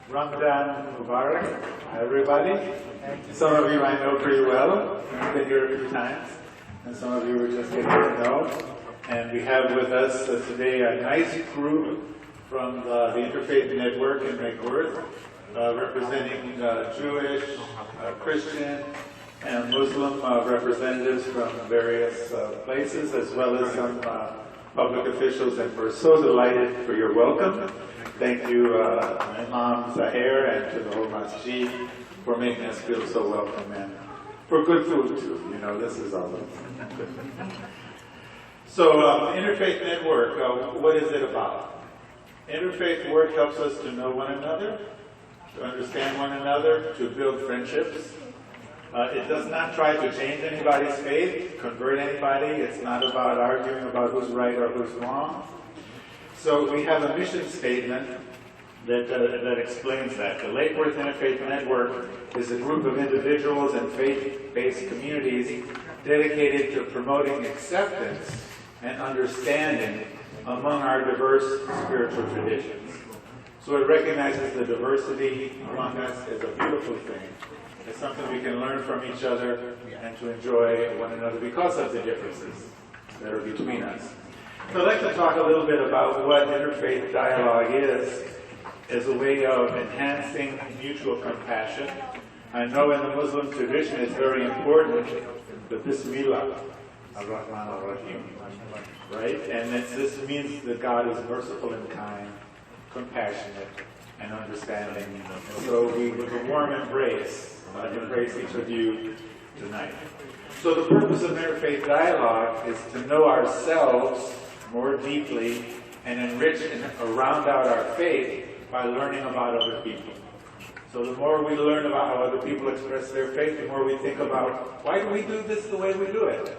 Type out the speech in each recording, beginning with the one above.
Ramadan Mubarak, everybody. Some of you I know pretty well. I've been here a few times, and some of you are just getting to know. And we have with us today a nice group from the Interfaith Network in Lake Worth, representing Jewish, Christian, and Muslim representatives from various places, as well as some public officials. And we're so delighted for your welcome. Thank you, Imam Zahir, and to the whole masjid for making us feel so welcome, and for good food too. You know, this is all good. So, Interfaith Network, what is it about? Interfaith work helps us to know one another, to understand one another, to build friendships. It does not try to change anybody's faith, convert anybody. It's not about arguing about who's right or who's wrong. So we have a mission statement that explains that. The Lake Worth Interfaith Network is a group of individuals and faith-based communities dedicated to promoting acceptance and understanding among our diverse spiritual traditions. So it recognizes the diversity among us as a beautiful thing. It's something we can learn from each other and to enjoy one another because of the differences that are between us. So I'd like to talk a little bit about what interfaith dialogue is as a way of enhancing mutual compassion. I know in the Muslim tradition it's very important, the Bismillah, Ar-Rahman Ar-Rahim, right? And this means that God is merciful and kind, compassionate, and understanding. So we, with a warm embrace each of you tonight. So the purpose of interfaith dialogue is to know ourselves more deeply and enrich and round out our faith by learning about other people. So the more we learn about how other people express their faith, the more we think about, why do we do this the way we do it?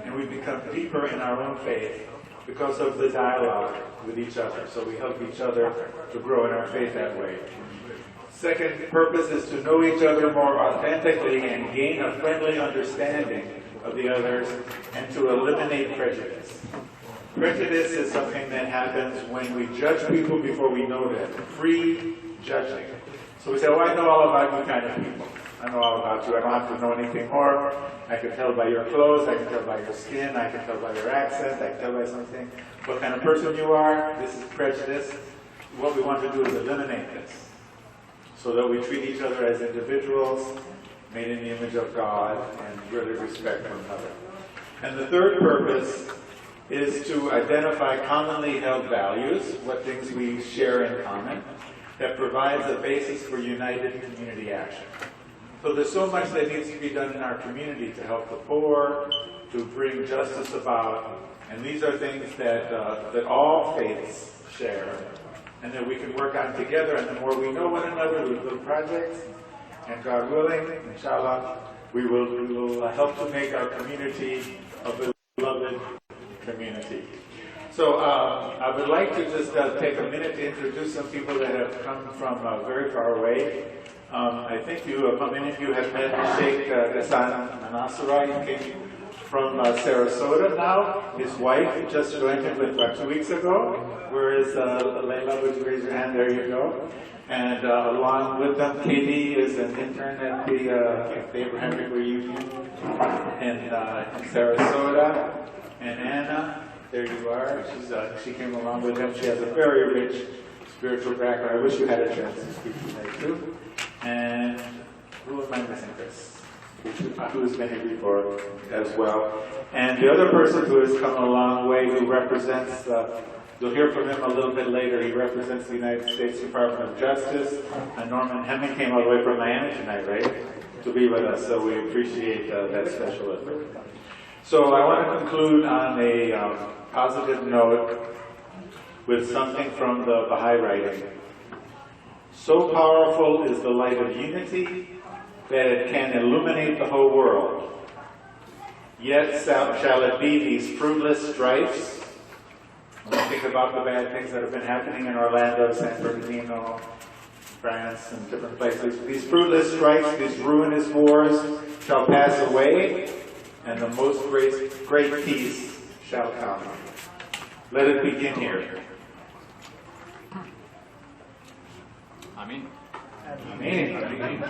And we become deeper in our own faith because of the dialogue with each other. So we help each other to grow in our faith that way. Second purpose is to know each other more authentically and gain a friendly understanding of the others and to eliminate prejudice. Prejudice is something that happens when we judge people before we know them. Pre-judging. So we say, oh, I know all about you kind of people. I know all about you. I don't have to know anything more. I can tell by your clothes. I can tell by your skin. I can tell by your accent. I can tell by something what kind of person you are. This is prejudice. What we want to do is eliminate this so that we treat each other as individuals made in the image of God and really respect one another. And the third purpose is to identify commonly held values, what things we share in common, that provides a basis for united community action. So there's so much that needs to be done in our community to help the poor, to bring justice about, and these are things that all faiths share, and that we can work on together. And the more we know one another, we build projects, and God willing, inshallah, we will help to make our community a beloved community. So I would like to just take a minute to introduce some people that have come from very far away. I think many of you have met Sheikh Ghassan Manasura. He came from Sarasota now. His wife just joined him about 2 weeks ago. Where is Layla? Would you raise your hand? There you go. And along with them, Katie is an intern at the Abrahamic Reunion in Sarasota. And Anna, there you are. She came along with them. She has a very rich spiritual background. I wish you had a chance to speak tonight too. And who am I missing, Chris? Who has been here before as well. And the other person who has come a long way, who represents, you'll hear from him a little bit later, he represents the United States Department of Justice. And Norman Hemming came all the way from Miami tonight, right? To be with us, so we appreciate that special effort. So I want to conclude on a positive note with something from the Baha'i writing. So powerful is the light of unity that it can illuminate the whole world. Yet shall it be these fruitless strifes. When we think about the bad things that have been happening in Orlando, San Bernardino, France, and different places, these fruitless strifes, these ruinous wars shall pass away, and the most great peace shall come. Let it begin here. Amen. Amen.